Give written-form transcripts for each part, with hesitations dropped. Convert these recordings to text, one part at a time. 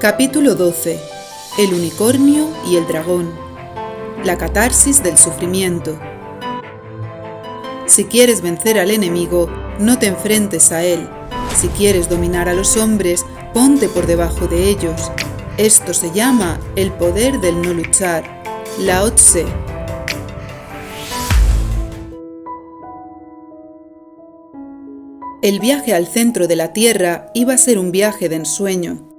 Capítulo 12. El unicornio y el dragón. La catarsis del sufrimiento. Si quieres vencer al enemigo, no te enfrentes a él. Si quieres dominar a los hombres, ponte por debajo de ellos. Esto se llama el poder del no luchar. Lao Tse. El viaje al centro de la Tierra iba a ser un viaje de ensueño.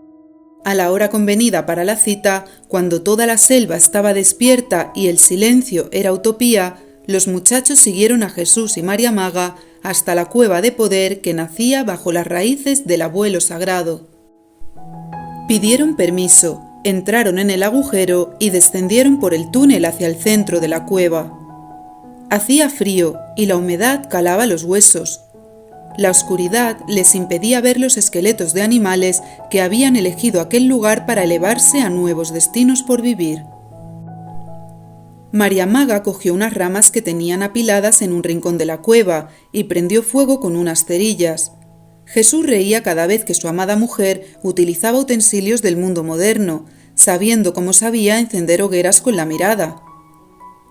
A la hora convenida para la cita, cuando toda la selva estaba despierta y el silencio era utopía, los muchachos siguieron a Jesús y María Maga hasta la cueva de poder que nacía bajo las raíces del abuelo sagrado. Pidieron permiso, entraron en el agujero y descendieron por el túnel hacia el centro de la cueva. Hacía frío y la humedad calaba los huesos. La oscuridad les impedía ver los esqueletos de animales que habían elegido aquel lugar para elevarse a nuevos destinos por vivir. María Maga cogió unas ramas que tenían apiladas en un rincón de la cueva y prendió fuego con unas cerillas. Jesús reía cada vez que su amada mujer utilizaba utensilios del mundo moderno, sabiendo cómo sabía encender hogueras con la mirada.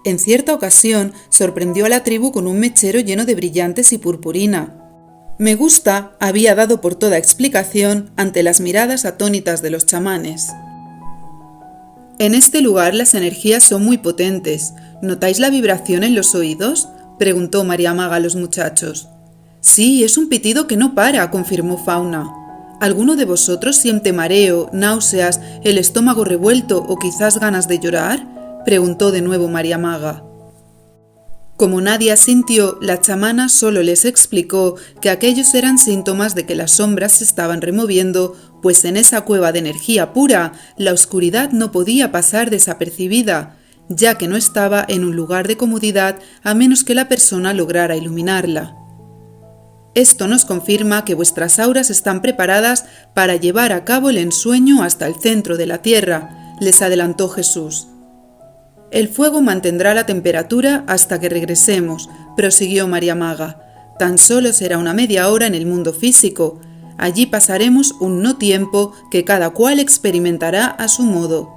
En cierta ocasión sorprendió a la tribu con un mechero lleno de brillantes y purpurina. Me gusta había dado por toda explicación ante las miradas atónitas de los chamanes. En este lugar las energías son muy potentes. ¿Notáis la vibración en los oídos?, preguntó María Maga a los muchachos. Sí, es un pitido que no para, confirmó Fauna. ¿Alguno de vosotros siente mareo, náuseas, el estómago revuelto o quizás ganas de llorar?, preguntó de nuevo María Maga. Como nadie asintió, la chamana solo les explicó que aquellos eran síntomas de que las sombras se estaban removiendo, pues en esa cueva de energía pura, la oscuridad no podía pasar desapercibida, ya que no estaba en un lugar de comodidad a menos que la persona lograra iluminarla. Esto nos confirma que vuestras auras están preparadas para llevar a cabo el ensueño hasta el centro de la tierra, les adelantó Jesús. El fuego mantendrá la temperatura hasta que regresemos, prosiguió María Maga. Tan solo será una media hora en el mundo físico. Allí pasaremos un no tiempo que cada cual experimentará a su modo.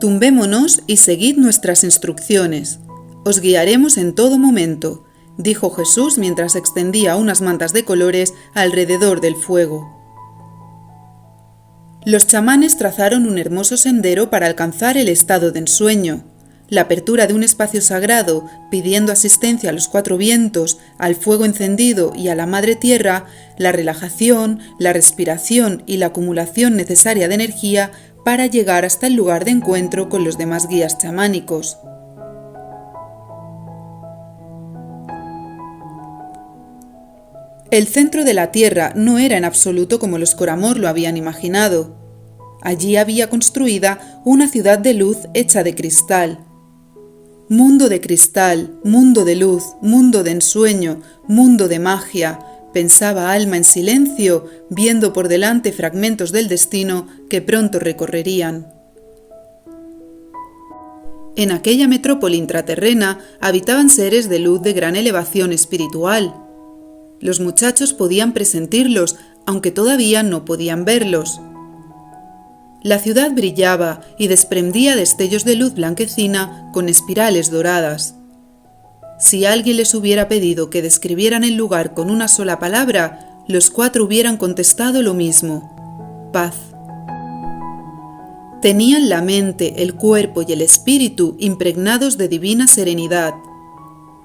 Tumbémonos y seguid nuestras instrucciones. Os guiaremos en todo momento, dijo Jesús mientras extendía unas mantas de colores alrededor del fuego. Los chamanes trazaron un hermoso sendero para alcanzar el estado de ensueño. La apertura de un espacio sagrado, pidiendo asistencia a los cuatro vientos, al fuego encendido y a la madre tierra, la relajación, la respiración y la acumulación necesaria de energía para llegar hasta el lugar de encuentro con los demás guías chamánicos. El centro de la Tierra no era en absoluto como los Coramor lo habían imaginado. Allí había construida una ciudad de luz hecha de cristal. Mundo de cristal, mundo de luz, mundo de ensueño, mundo de magia, pensaba Alma en silencio, viendo por delante fragmentos del destino que pronto recorrerían. En aquella metrópoli intraterrena habitaban seres de luz de gran elevación espiritual. Los muchachos podían presentirlos, aunque todavía no podían verlos. La ciudad brillaba y desprendía destellos de luz blanquecina con espirales doradas. Si alguien les hubiera pedido que describieran el lugar con una sola palabra, los cuatro hubieran contestado lo mismo: paz. Tenían la mente, el cuerpo y el espíritu impregnados de divina serenidad.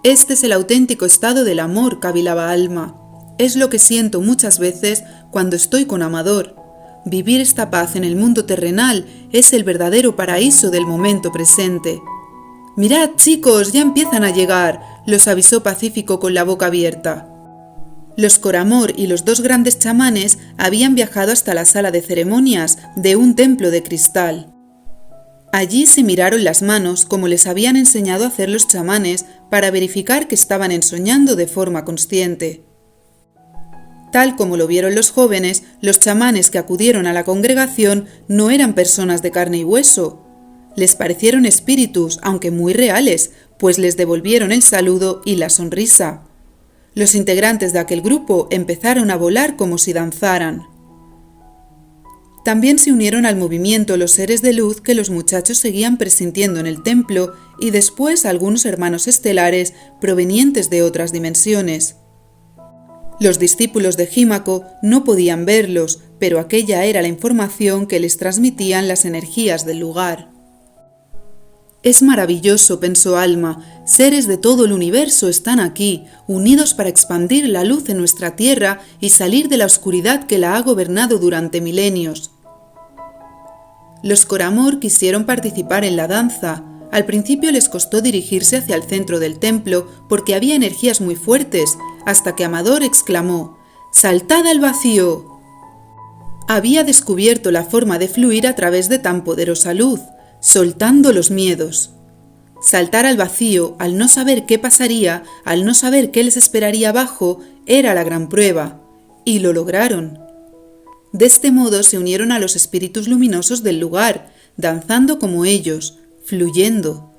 Este es el auténtico estado del amor, cavilaba Alma. Es lo que siento muchas veces cuando estoy con Amador. Vivir esta paz en el mundo terrenal es el verdadero paraíso del momento presente. «Mirad, chicos, ya empiezan a llegar», los avisó Pacífico con la boca abierta. Los Coramor y los dos grandes chamanes habían viajado hasta la sala de ceremonias de un templo de cristal. Allí se miraron las manos como les habían enseñado a hacer los chamanes para verificar que estaban ensoñando de forma consciente. Tal como lo vieron los jóvenes, los chamanes que acudieron a la congregación no eran personas de carne y hueso. Les parecieron espíritus, aunque muy reales, pues les devolvieron el saludo y la sonrisa. Los integrantes de aquel grupo empezaron a volar como si danzaran. También se unieron al movimiento los seres de luz que los muchachos seguían presintiendo en el templo y después algunos hermanos estelares provenientes de otras dimensiones. Los discípulos de Jímaco no podían verlos, pero aquella era la información que les transmitían las energías del lugar. «Es maravilloso», pensó Alma, «seres de todo el universo están aquí, unidos para expandir la luz en nuestra tierra y salir de la oscuridad que la ha gobernado durante milenios». Los Coramor quisieron participar en la danza. Al principio les costó dirigirse hacia el centro del templo porque había energías muy fuertes, hasta que Amador exclamó: «¡Saltad al vacío!». Había descubierto la forma de fluir a través de tan poderosa luz, soltando los miedos. Saltar al vacío, al no saber qué pasaría, al no saber qué les esperaría abajo, era la gran prueba, y lo lograron. De este modo se unieron a los espíritus luminosos del lugar, danzando como ellos, fluyendo.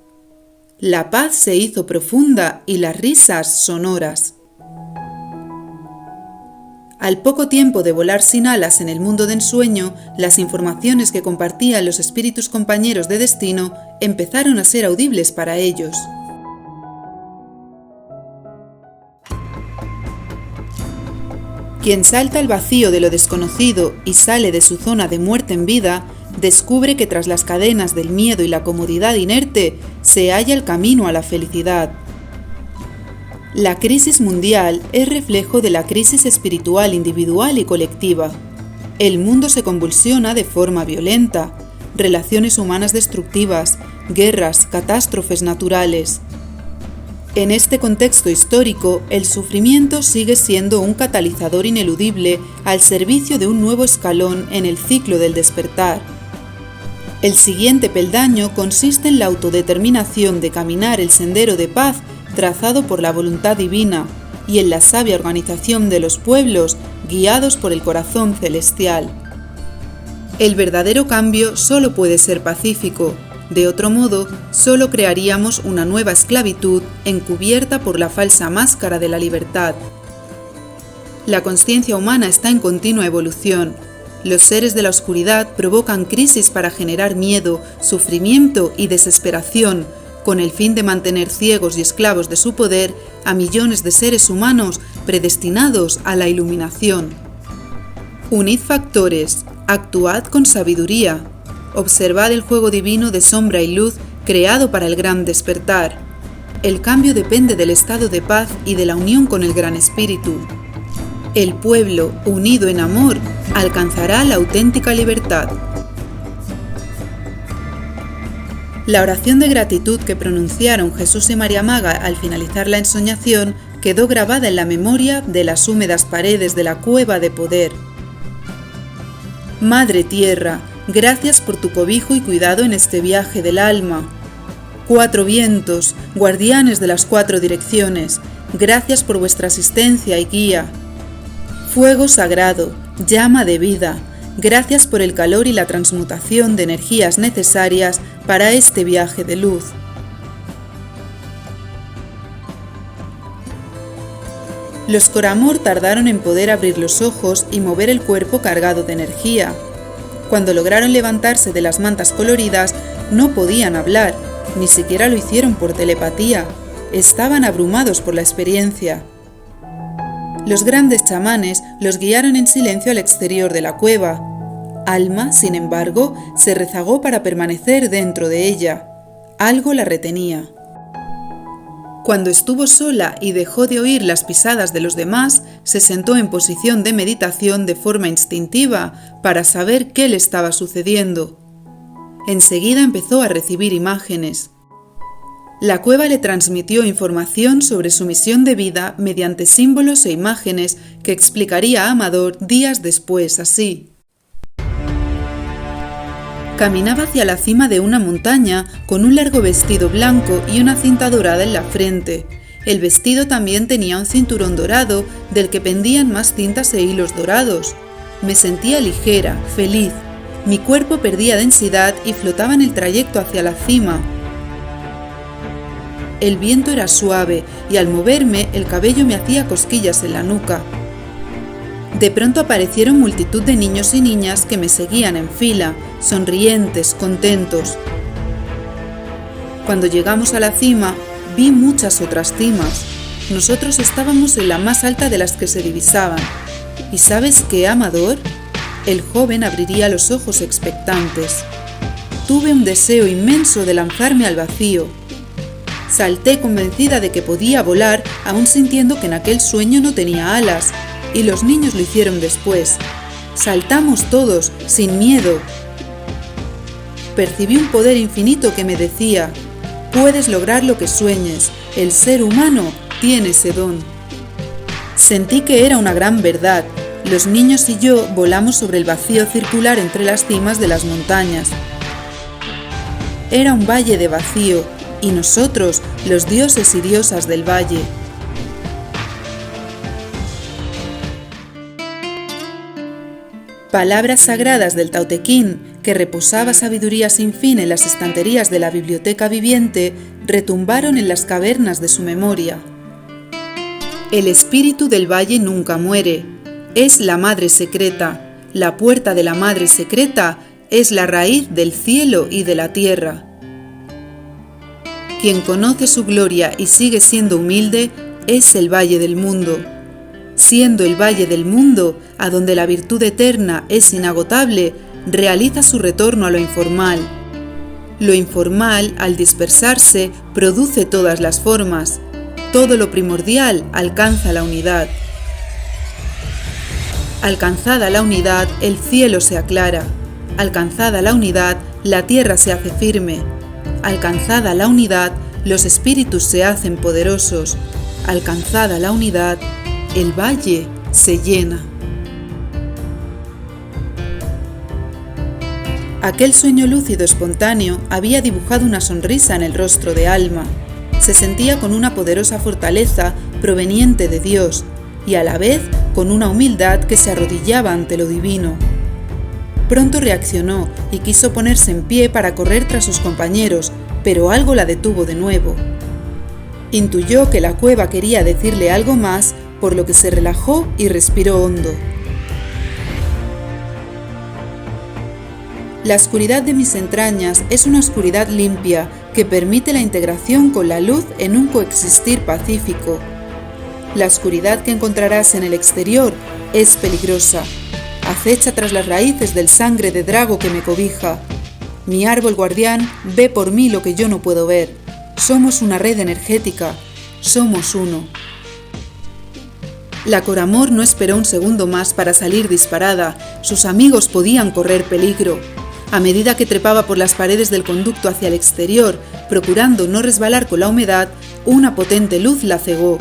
La paz se hizo profunda y las risas sonoras. Al poco tiempo de volar sin alas en el mundo de ensueño, las informaciones que compartían los espíritus compañeros de destino empezaron a ser audibles para ellos. Quien salta al vacío de lo desconocido y sale de su zona de muerte en vida, descubre que tras las cadenas del miedo y la comodidad inerte se halla el camino a la felicidad. La crisis mundial es reflejo de la crisis espiritual individual y colectiva. El mundo se convulsiona de forma violenta, relaciones humanas destructivas, guerras, catástrofes naturales. En este contexto histórico, el sufrimiento sigue siendo un catalizador ineludible al servicio de un nuevo escalón en el ciclo del despertar. El siguiente peldaño consiste en la autodeterminación de caminar el sendero de paz trazado por la voluntad divina y en la sabia organización de los pueblos guiados por el corazón celestial. El verdadero cambio solo puede ser pacífico. De otro modo, solo crearíamos una nueva esclavitud encubierta por la falsa máscara de la libertad. La consciencia humana está en continua evolución. Los seres de la oscuridad provocan crisis para generar miedo, sufrimiento y desesperación, con el fin de mantener ciegos y esclavos de su poder a millones de seres humanos predestinados a la iluminación. Unid factores, actuad con sabiduría. Observad el juego divino de sombra y luz creado para el gran despertar. El cambio depende del estado de paz y de la unión con el Gran Espíritu. El pueblo, unido en amor, alcanzará la auténtica libertad. La oración de gratitud que pronunciaron Jesús y María Maga al finalizar la ensoñación quedó grabada en la memoria de las húmedas paredes de la cueva de poder. Madre Tierra, gracias por tu cobijo y cuidado en este viaje del alma. Cuatro vientos, guardianes de las cuatro direcciones, gracias por vuestra asistencia y guía. Fuego sagrado, llama de vida, gracias por el calor y la transmutación de energías necesarias para este viaje de luz. Los Coramor tardaron en poder abrir los ojos y mover el cuerpo cargado de energía. Cuando lograron levantarse de las mantas coloridas, no podían hablar, ni siquiera lo hicieron por telepatía. Estaban abrumados por la experiencia. Los grandes chamanes los guiaron en silencio al exterior de la cueva. Alma, sin embargo, se rezagó para permanecer dentro de ella. Algo la retenía. Cuando estuvo sola y dejó de oír las pisadas de los demás, se sentó en posición de meditación de forma instintiva para saber qué le estaba sucediendo. Enseguida empezó a recibir imágenes. La cueva le transmitió información sobre su misión de vida mediante símbolos e imágenes que explicaría a Amador días después así. Caminaba hacia la cima de una montaña con un largo vestido blanco y una cinta dorada en la frente. El vestido también tenía un cinturón dorado del que pendían más cintas e hilos dorados. Me sentía ligera, feliz. Mi cuerpo perdía densidad y flotaba en el trayecto hacia la cima. El viento era suave y al moverme el cabello me hacía cosquillas en la nuca. De pronto aparecieron multitud de niños y niñas que me seguían en fila, sonrientes, contentos. Cuando llegamos a la cima, vi muchas otras cimas. Nosotros estábamos en la más alta de las que se divisaban. ¿Y sabes qué, Amador? El joven abriría los ojos expectantes. Tuve un deseo inmenso de lanzarme al vacío. Salté convencida de que podía volar, aún sintiendo que en aquel sueño no tenía alas, y los niños lo hicieron después. Saltamos todos, sin miedo. Percibí un poder infinito que me decía: puedes lograr lo que sueñes, el ser humano tiene ese don. Sentí que era una gran verdad. Los niños y yo volamos sobre el vacío circular entre las cimas de las montañas. Era un valle de vacío, y nosotros, los dioses y diosas del valle. Palabras sagradas del Tao Te Ching, que reposaba sabiduría sin fin en las estanterías de la biblioteca viviente, retumbaron en las cavernas de su memoria. El espíritu del valle nunca muere. Es la madre secreta. La puerta de la madre secreta es la raíz del cielo y de la tierra. Quien conoce su gloria y sigue siendo humilde es el valle del mundo. Siendo el valle del mundo, a donde la virtud eterna es inagotable, realiza su retorno a lo informal. Lo informal, al dispersarse, produce todas las formas. Todo lo primordial alcanza la unidad. Alcanzada la unidad, el cielo se aclara. Alcanzada la unidad, la tierra se hace firme. Alcanzada la unidad, los espíritus se hacen poderosos. Alcanzada la unidad, el valle se llena. Aquel sueño lúcido espontáneo había dibujado una sonrisa en el rostro de Alma. Se sentía con una poderosa fortaleza proveniente de Dios y a la vez con una humildad que se arrodillaba ante lo divino. Pronto reaccionó y quiso ponerse en pie para correr tras sus compañeros, pero algo la detuvo de nuevo. Intuyó que la cueva quería decirle algo más, por lo que se relajó y respiró hondo. La oscuridad de mis entrañas es una oscuridad limpia que permite la integración con la luz en un coexistir pacífico. La oscuridad que encontrarás en el exterior es peligrosa. Acecha tras las raíces del sangre de drago que me cobija. Mi árbol guardián ve por mí lo que yo no puedo ver. Somos una red energética. Somos uno. La Coramor no esperó un segundo más para salir disparada. Sus amigos podían correr peligro. A medida que trepaba por las paredes del conducto hacia el exterior, procurando no resbalar con la humedad, una potente luz la cegó.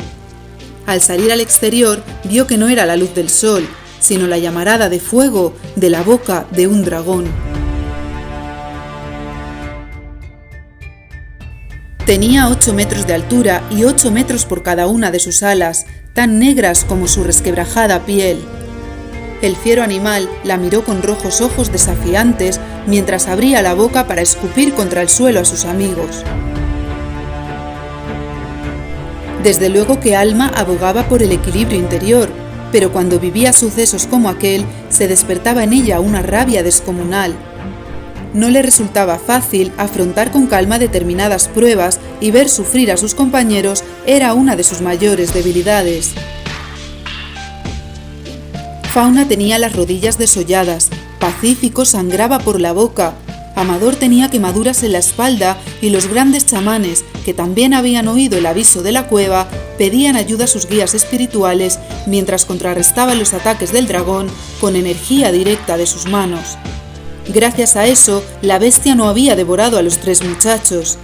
Al salir al exterior, vio que no era la luz del sol, sino la llamarada de fuego de la boca de un dragón. Tenía 8 metros de altura y 8 metros por cada una de sus alas, tan negras como su resquebrajada piel. El fiero animal la miró con rojos ojos desafiantes mientras abría la boca para escupir contra el suelo a sus amigos. Desde luego que Alma abogaba por el equilibrio interior, pero cuando vivía sucesos como aquel, se despertaba en ella una rabia descomunal. No le resultaba fácil afrontar con calma determinadas pruebas y ver sufrir a sus compañeros era una de sus mayores debilidades. Fauna tenía las rodillas desolladas, Pacífico sangraba por la boca, Amador tenía quemaduras en la espalda y los grandes chamanes, que también habían oído el aviso de la cueva, pedían ayuda a sus guías espirituales mientras contrarrestaban los ataques del dragón con energía directa de sus manos. Gracias a eso, la bestia no había devorado a los 3 muchachos.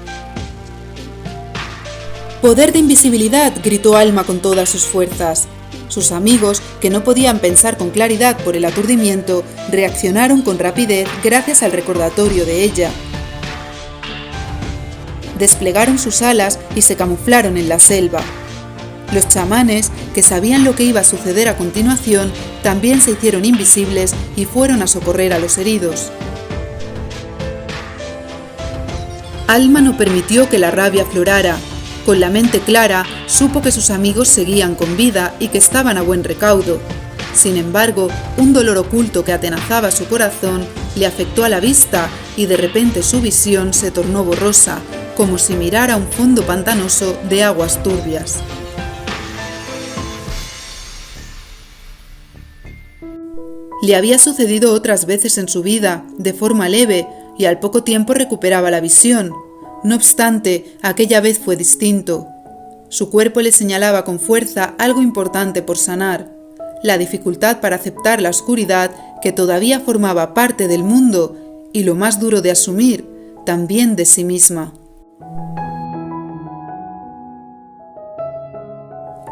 «¡Poder de invisibilidad!», gritó Alma con todas sus fuerzas. Sus amigos, que no podían pensar con claridad por el aturdimiento, reaccionaron con rapidez gracias al recordatorio de ella. Desplegaron sus alas y se camuflaron en la selva. Los chamanes, que sabían lo que iba a suceder a continuación, también se hicieron invisibles y fueron a socorrer a los heridos. Alma no permitió que la rabia aflorara. Con la mente clara, supo que sus amigos seguían con vida y que estaban a buen recaudo. Sin embargo, un dolor oculto que atenazaba su corazón le afectó a la vista y de repente su visión se tornó borrosa, como si mirara un fondo pantanoso de aguas turbias. Le había sucedido otras veces en su vida, de forma leve, y al poco tiempo recuperaba la visión. No obstante, aquella vez fue distinto. Su cuerpo le señalaba con fuerza algo importante por sanar: la dificultad para aceptar la oscuridad que todavía formaba parte del mundo y, lo más duro de asumir, también de sí misma.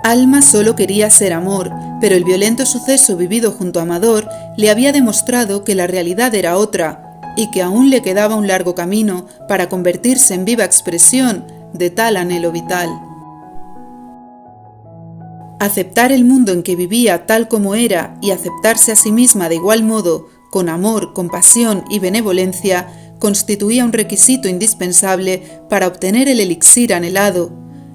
Alma solo quería ser amor, pero el violento suceso vivido junto a Amador le había demostrado que la realidad era otra y que aún le quedaba un largo camino para convertirse en viva expresión de tal anhelo vital. Aceptar el mundo en que vivía tal como era y aceptarse a sí misma de igual modo, con amor, compasión y benevolencia, constituía un requisito indispensable para obtener el elixir anhelado,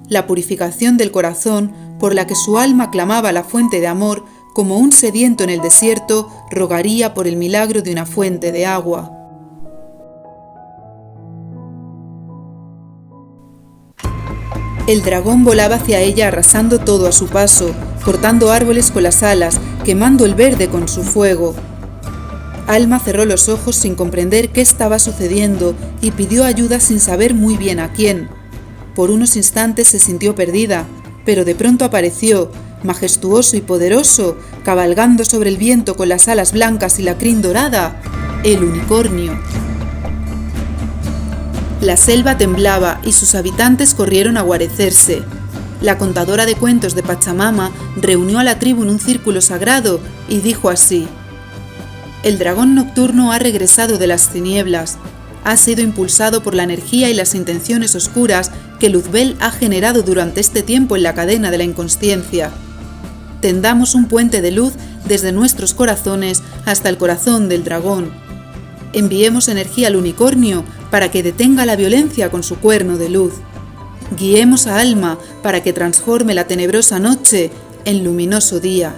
la purificación del corazón por la que su alma clamaba la fuente de amor como un sediento en el desierto rogaría por el milagro de una fuente de agua. El dragón volaba hacia ella arrasando todo a su paso, cortando árboles con las alas, quemando el verde con su fuego. Alma cerró los ojos sin comprender qué estaba sucediendo y pidió ayuda sin saber muy bien a quién. Por unos instantes se sintió perdida, pero de pronto apareció, majestuoso y poderoso, cabalgando sobre el viento con las alas blancas y la crin dorada, el unicornio. La selva temblaba y sus habitantes corrieron a guarecerse. La contadora de cuentos de Pachamama reunió a la tribu en un círculo sagrado y dijo así: «El dragón nocturno ha regresado de las tinieblas. Ha sido impulsado por la energía y las intenciones oscuras que Luzbel ha generado durante este tiempo en la cadena de la inconsciencia. Tendamos un puente de luz desde nuestros corazones hasta el corazón del dragón. Enviemos energía al unicornio para que detenga la violencia con su cuerno de luz. Guiemos a Alma para que transforme la tenebrosa noche en luminoso día».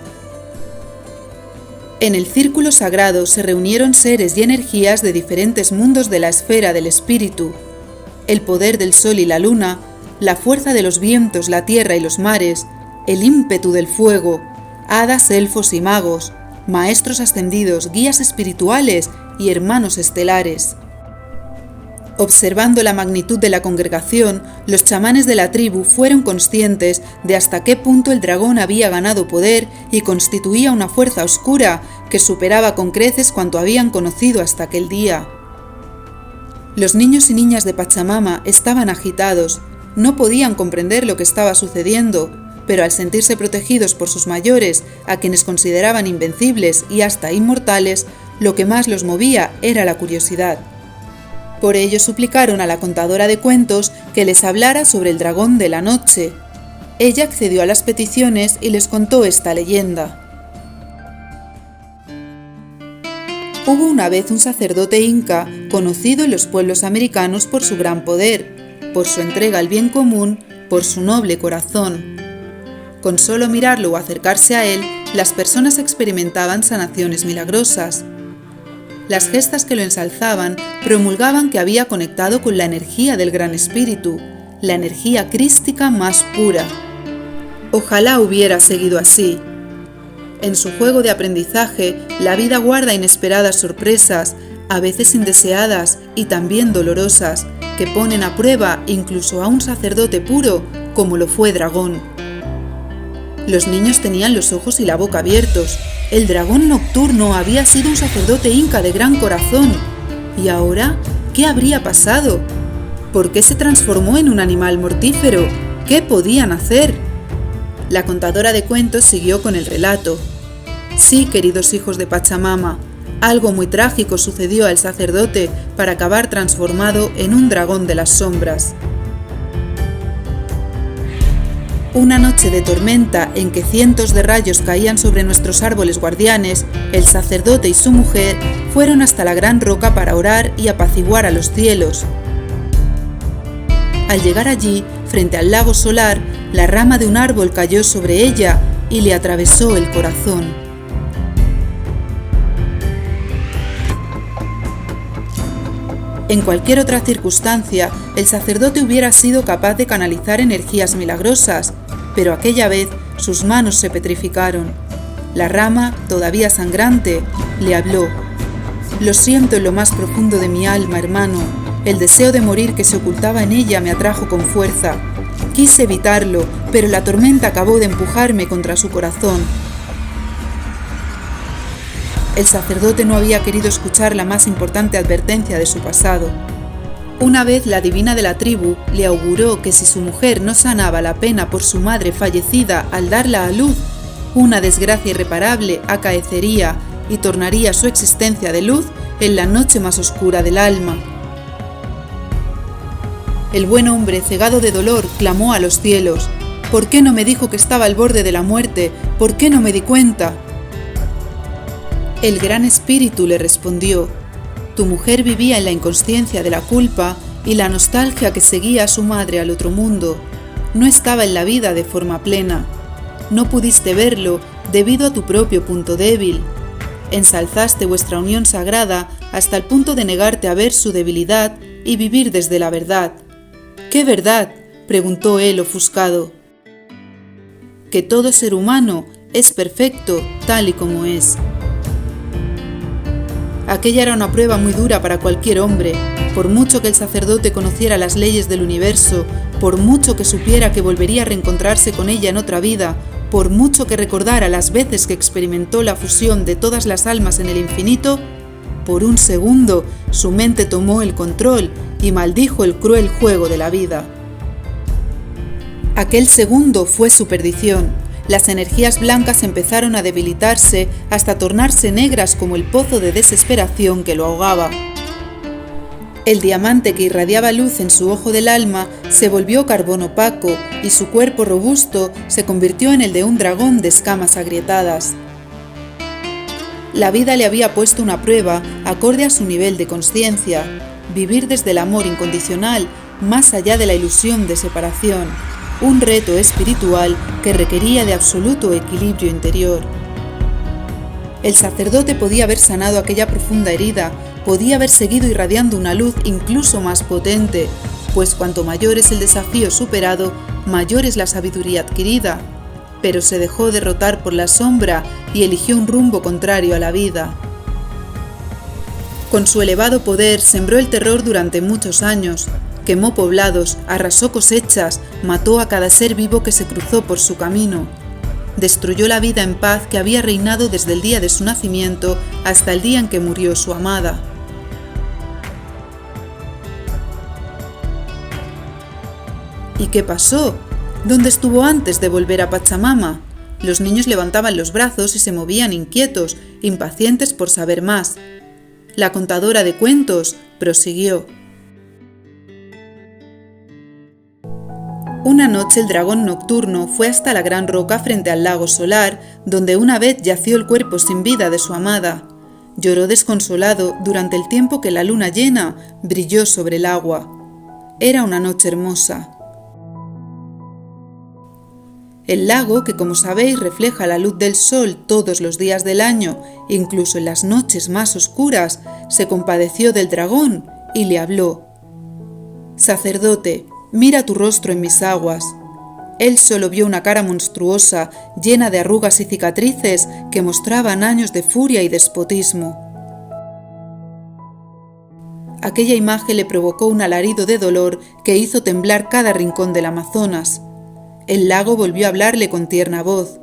En el círculo sagrado se reunieron seres y energías de diferentes mundos de la esfera del espíritu: el poder del sol y la luna, la fuerza de los vientos, la tierra y los mares, el ímpetu del fuego, hadas, elfos y magos, maestros ascendidos, guías espirituales y hermanos estelares. Observando la magnitud de la congregación, los chamanes de la tribu fueron conscientes de hasta qué punto el dragón había ganado poder y constituía una fuerza oscura que superaba con creces cuanto habían conocido hasta aquel día. Los niños y niñas de Pachamama estaban agitados, no podían comprender lo que estaba sucediendo, pero al sentirse protegidos por sus mayores, a quienes consideraban invencibles y hasta inmortales, lo que más los movía era la curiosidad. Por ello suplicaron a la contadora de cuentos que les hablara sobre el dragón de la noche. Ella accedió a las peticiones y les contó esta leyenda. Hubo una vez un sacerdote inca conocido en los pueblos americanos por su gran poder, por su entrega al bien común, por su noble corazón. Con solo mirarlo o acercarse a él, las personas experimentaban sanaciones milagrosas. Las gestas que lo ensalzaban promulgaban que había conectado con la energía del Gran Espíritu, la energía crística más pura. Ojalá hubiera seguido así. En su juego de aprendizaje, la vida guarda inesperadas sorpresas, a veces indeseadas y también dolorosas, que ponen a prueba incluso a un sacerdote puro como lo fue Dragón. Los niños tenían los ojos y la boca abiertos. El dragón nocturno había sido un sacerdote inca de gran corazón. ¿Y ahora qué habría pasado? ¿Por qué se transformó en un animal mortífero? ¿Qué podían hacer? La contadora de cuentos siguió con el relato. Sí, queridos hijos de Pachamama, algo muy trágico sucedió al sacerdote para acabar transformado en un dragón de las sombras. Una noche de tormenta en que cientos de rayos caían sobre nuestros árboles guardianes, el sacerdote y su mujer fueron hasta la gran roca para orar y apaciguar a los cielos. Al llegar allí, frente al lago solar, la rama de un árbol cayó sobre ella y le atravesó el corazón. En cualquier otra circunstancia, el sacerdote hubiera sido capaz de canalizar energías milagrosas, pero aquella vez sus manos se petrificaron. La rama, todavía sangrante, le habló. «Lo siento en lo más profundo de mi alma, hermano. El deseo de morir que se ocultaba en ella me atrajo con fuerza. Quise evitarlo, pero la tormenta acabó de empujarme contra su corazón». El sacerdote no había querido escuchar la más importante advertencia de su pasado. Una vez la divina de la tribu le auguró que si su mujer no sanaba la pena por su madre fallecida al darla a luz, una desgracia irreparable acaecería y tornaría su existencia de luz en la noche más oscura del alma. El buen hombre, cegado de dolor, clamó a los cielos: «¿Por qué no me dijo que estaba al borde de la muerte? ¿Por qué no me di cuenta?». El gran espíritu le respondió: «Tu mujer vivía en la inconsciencia de la culpa y la nostalgia que seguía a su madre al otro mundo. No estaba en la vida de forma plena. No pudiste verlo debido a tu propio punto débil. Ensalzaste vuestra unión sagrada hasta el punto de negarte a ver su debilidad y vivir desde la verdad». «¿Qué verdad?», preguntó él ofuscado. «Que todo ser humano es perfecto tal y como es». Aquella era una prueba muy dura para cualquier hombre. Por mucho que el sacerdote conociera las leyes del universo, por mucho que supiera que volvería a reencontrarse con ella en otra vida, por mucho que recordara las veces que experimentó la fusión de todas las almas en el infinito, por un segundo su mente tomó el control y maldijo el cruel juego de la vida. Aquel segundo fue su perdición. Las energías blancas empezaron a debilitarse hasta tornarse negras como el pozo de desesperación que lo ahogaba. El diamante que irradiaba luz en su ojo del alma se volvió carbón opaco y su cuerpo robusto se convirtió en el de un dragón de escamas agrietadas. La vida le había puesto una prueba acorde a su nivel de consciencia: vivir desde el amor incondicional más allá de la ilusión de separación. Un reto espiritual que requería de absoluto equilibrio interior. El sacerdote podía haber sanado aquella profunda herida, podía haber seguido irradiando una luz incluso más potente, pues cuanto mayor es el desafío superado, mayor es la sabiduría adquirida, pero se dejó derrotar por la sombra y eligió un rumbo contrario a la vida. Con su elevado poder sembró el terror durante muchos años. Quemó poblados, arrasó cosechas, mató a cada ser vivo que se cruzó por su camino. Destruyó la vida en paz que había reinado desde el día de su nacimiento hasta el día en que murió su amada. ¿Y qué pasó? ¿Dónde estuvo antes de volver a Pachamama? Los niños levantaban los brazos y se movían inquietos, impacientes por saber más. La contadora de cuentos prosiguió: Una noche el dragón nocturno fue hasta la gran roca frente al lago solar, donde una vez yació el cuerpo sin vida de su amada. Lloró desconsolado durante el tiempo que la luna llena brilló sobre el agua. Era una noche hermosa. El lago, que como sabéis refleja la luz del sol todos los días del año, incluso en las noches más oscuras, se compadeció del dragón y le habló: «Sacerdote, mira tu rostro en mis aguas». Él solo vio una cara monstruosa, llena de arrugas y cicatrices que mostraban años de furia y despotismo. Aquella imagen le provocó un alarido de dolor que hizo temblar cada rincón del Amazonas. El lago volvió a hablarle con tierna voz: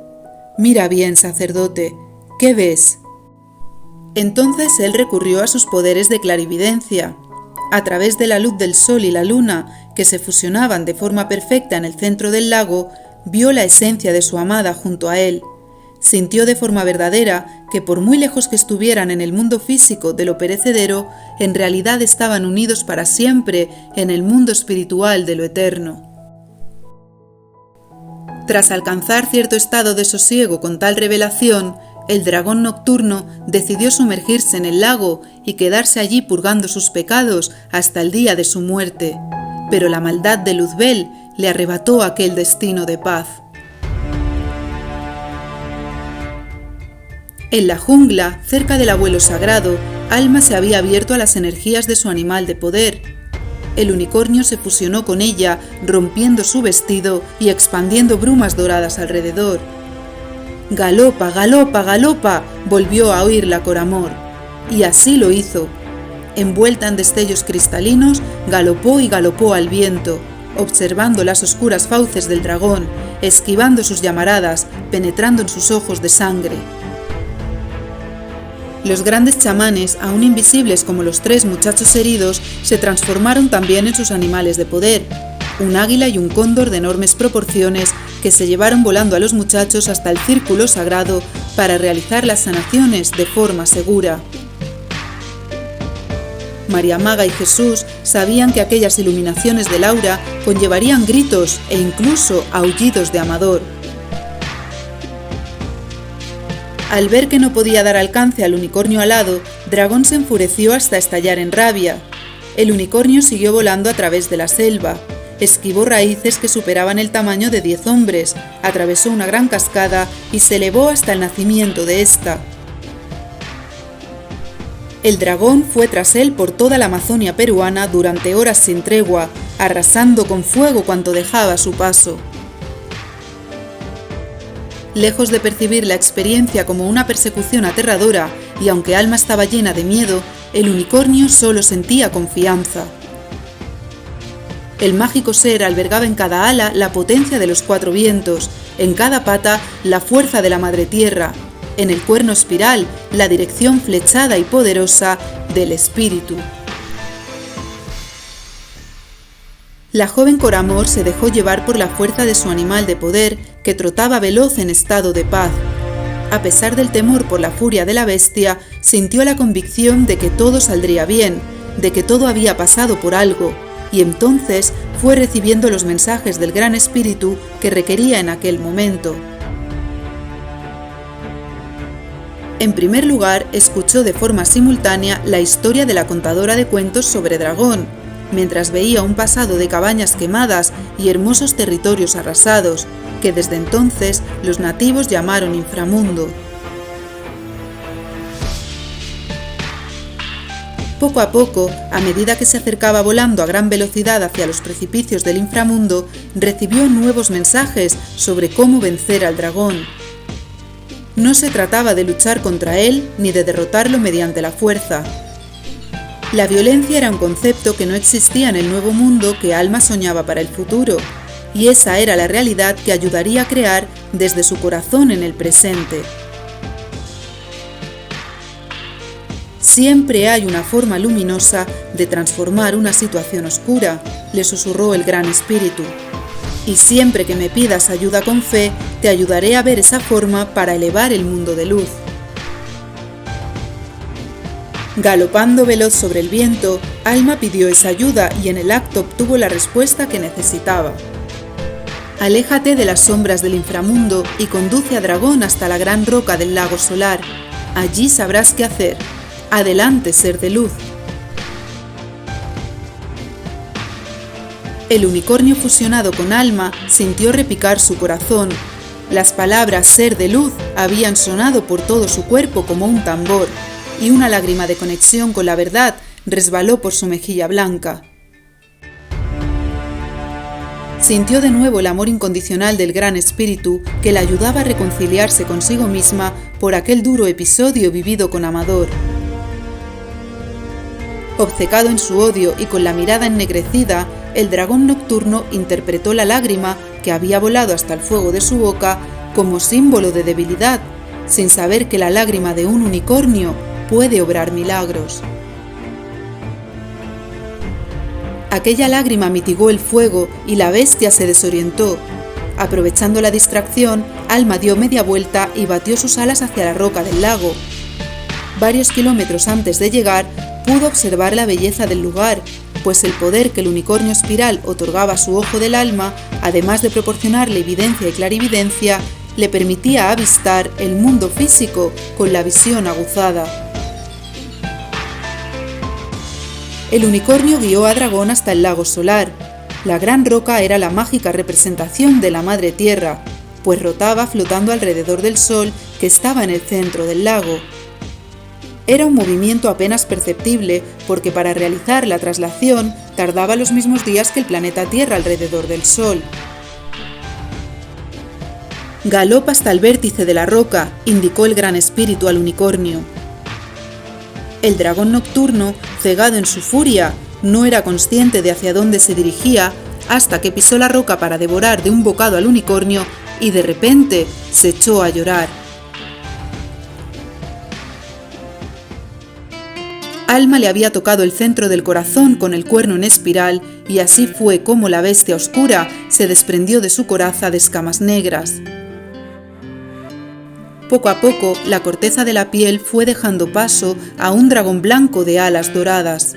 «Mira bien, sacerdote, ¿qué ves?». Entonces él recurrió a sus poderes de clarividencia. A través de la luz del sol y la luna, que se fusionaban de forma perfecta en el centro del lago, vio la esencia de su amada junto a él. Sintió de forma verdadera que por muy lejos que estuvieran en el mundo físico de lo perecedero, en realidad estaban unidos para siempre en el mundo espiritual de lo eterno. Tras alcanzar cierto estado de sosiego con tal revelación, el dragón nocturno decidió sumergirse en el lago y quedarse allí purgando sus pecados hasta el día de su muerte, pero la maldad de Luzbel le arrebató aquel destino de paz. En la jungla, cerca del abuelo sagrado, Alma se había abierto a las energías de su animal de poder. El unicornio se fusionó con ella, rompiendo su vestido y expandiendo brumas doradas alrededor. «Galopa, galopa, galopa», volvió a oírla Coramor. Y así lo hizo. Envuelta en destellos cristalinos, galopó y galopó al viento, observando las oscuras fauces del dragón, esquivando sus llamaradas, penetrando en sus ojos de sangre. Los grandes chamanes, aún invisibles como los 3 muchachos heridos, se transformaron también en sus animales de poder, un águila y un cóndor de enormes proporciones que se llevaron volando a los muchachos hasta el círculo sagrado para realizar las sanaciones de forma segura. María Maga y Jesús sabían que aquellas iluminaciones del aura conllevarían gritos e incluso aullidos de amador. Al ver que no podía dar alcance al unicornio alado, Dragón se enfureció hasta estallar en rabia. El unicornio siguió volando a través de la selva, esquivó raíces que superaban el tamaño de 10 hombres, atravesó una gran cascada y se elevó hasta el nacimiento de esta. El dragón fue tras él por toda la Amazonia peruana durante horas sin tregua, arrasando con fuego cuanto dejaba a su paso. Lejos de percibir la experiencia como una persecución aterradora, y aunque Alma estaba llena de miedo, el unicornio solo sentía confianza. El mágico ser albergaba en cada ala la potencia de los 4 vientos, en cada pata la fuerza de la madre tierra, en el cuerno espiral la dirección flechada y poderosa del espíritu. La joven Coramor se dejó llevar por la fuerza de su animal de poder, que trotaba veloz en estado de paz. A pesar del temor por la furia de la bestia, sintió la convicción de que todo saldría bien, de que todo había pasado por algo, y entonces fue recibiendo los mensajes del Gran Espíritu que requería en aquel momento. En primer lugar, escuchó de forma simultánea la historia de la contadora de cuentos sobre Dragón, mientras veía un pasado de cabañas quemadas y hermosos territorios arrasados, que desde entonces los nativos llamaron inframundo. Poco a poco, a medida que se acercaba volando a gran velocidad hacia los precipicios del inframundo, recibió nuevos mensajes sobre cómo vencer al dragón. No se trataba de luchar contra él ni de derrotarlo mediante la fuerza. La violencia era un concepto que no existía en el nuevo mundo que Alma soñaba para el futuro, y esa era la realidad que ayudaría a crear desde su corazón en el presente. Siempre hay una forma luminosa de transformar una situación oscura, le susurró el Gran Espíritu. Y siempre que me pidas ayuda con fe, te ayudaré a ver esa forma para elevar el mundo de luz. Galopando veloz sobre el viento, Alma pidió esa ayuda y en el acto obtuvo la respuesta que necesitaba. Aléjate de las sombras del inframundo y conduce a Dragón hasta la gran roca del lago solar. Allí sabrás qué hacer. Adelante, ser de luz. El unicornio fusionado con Alma sintió repicar su corazón. Las palabras ser de luz habían sonado por todo su cuerpo como un tambor, y una lágrima de conexión con la verdad resbaló por su mejilla blanca. Sintió de nuevo el amor incondicional del Gran Espíritu que la ayudaba a reconciliarse consigo misma por aquel duro episodio vivido con Amador. Obcecado en su odio y con la mirada ennegrecida, el dragón nocturno interpretó la lágrima que había volado hasta el fuego de su boca como símbolo de debilidad, sin saber que la lágrima de un unicornio puede obrar milagros. Aquella lágrima mitigó el fuego y la bestia se desorientó. Aprovechando la distracción, Alma dio media vuelta y batió sus alas hacia la roca del lago. Varios kilómetros antes de llegar, pudo observar la belleza del lugar, pues el poder que el unicornio espiral otorgaba a su ojo del alma, además de proporcionarle evidencia y clarividencia, le permitía avistar el mundo físico con la visión aguzada. El unicornio guió a Dragón hasta el lago solar. La gran roca era la mágica representación de la Madre Tierra, pues rotaba flotando alrededor del sol que estaba en el centro del lago. Era un movimiento apenas perceptible porque para realizar la traslación tardaba los mismos días que el planeta Tierra alrededor del Sol. «Galopa hasta el vértice de la roca», indicó el Gran Espíritu al unicornio. El dragón nocturno, cegado en su furia, no era consciente de hacia dónde se dirigía hasta que pisó la roca para devorar de un bocado al unicornio y de repente se echó a llorar. Alma le había tocado el centro del corazón con el cuerno en espiral y así fue como la bestia oscura se desprendió de su coraza de escamas negras. Poco a poco, la corteza de la piel fue dejando paso a un dragón blanco de alas doradas.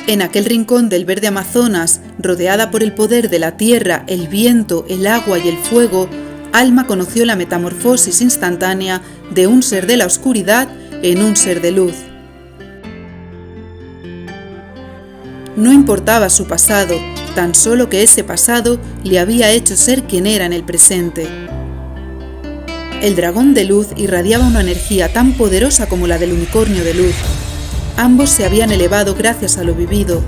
En aquel rincón del verde Amazonas, rodeada por el poder de la tierra, el viento, el agua y el fuego, Alma conoció la metamorfosis instantánea de un ser de la oscuridad en un ser de luz. No importaba su pasado, tan solo que ese pasado le había hecho ser quien era en el presente. El dragón de luz irradiaba una energía tan poderosa como la del unicornio de luz. Ambos se habían elevado gracias a lo vivido.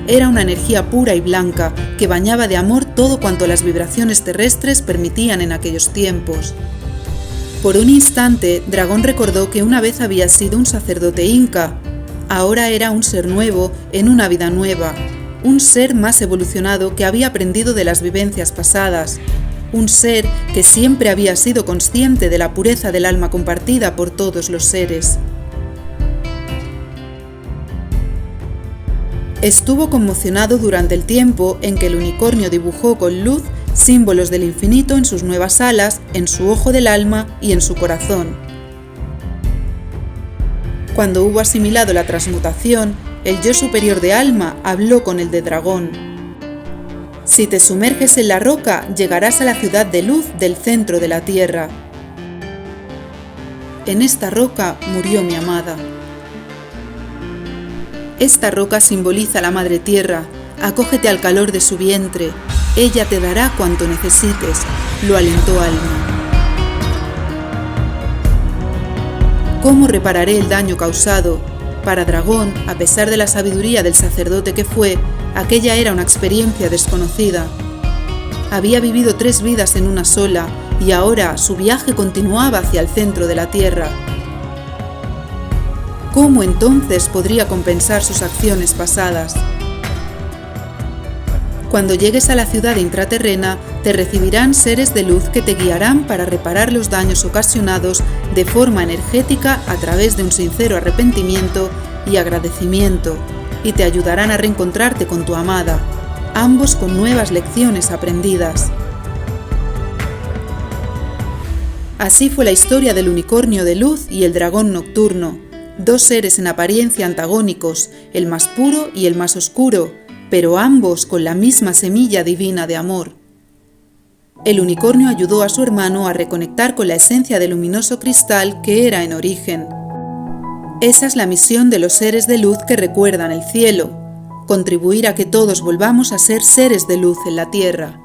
Era una energía pura y blanca que bañaba de amor todo cuanto las vibraciones terrestres permitían en aquellos tiempos. Por un instante, Dragón recordó que una vez había sido un sacerdote inca. Ahora era un ser nuevo en una vida nueva, un ser más evolucionado que había aprendido de las vivencias pasadas, un ser que siempre había sido consciente de la pureza del alma compartida por todos los seres. Estuvo conmocionado durante el tiempo en que el unicornio dibujó con luz símbolos del infinito en sus nuevas alas, en su ojo del alma y en su corazón. Cuando hubo asimilado la transmutación, el yo superior de Alma habló con el de Dragón. Si te sumerges en la roca, llegarás a la ciudad de luz del centro de la tierra. En esta roca murió mi amada. Esta roca simboliza la Madre Tierra. Acógete al calor de su vientre. Ella te dará cuanto necesites, lo alentó Alma. ¿Cómo repararé el daño causado? Para Dragón, a pesar de la sabiduría del sacerdote que fue, aquella era una experiencia desconocida. Había vivido 3 vidas en una sola y ahora su viaje continuaba hacia el centro de la Tierra. ¿Cómo entonces podría compensar sus acciones pasadas? Cuando llegues a la ciudad intraterrena, te recibirán seres de luz que te guiarán para reparar los daños ocasionados de forma energética a través de un sincero arrepentimiento y agradecimiento, y te ayudarán a reencontrarte con tu amada, ambos con nuevas lecciones aprendidas. Así fue la historia del unicornio de luz y el dragón nocturno, 2 seres en apariencia antagónicos, el más puro y el más oscuro, pero ambos con la misma semilla divina de amor. El unicornio ayudó a su hermano a reconectar con la esencia del luminoso cristal que era en origen. Esa es la misión de los seres de luz que recuerdan el cielo, contribuir a que todos volvamos a ser seres de luz en la tierra.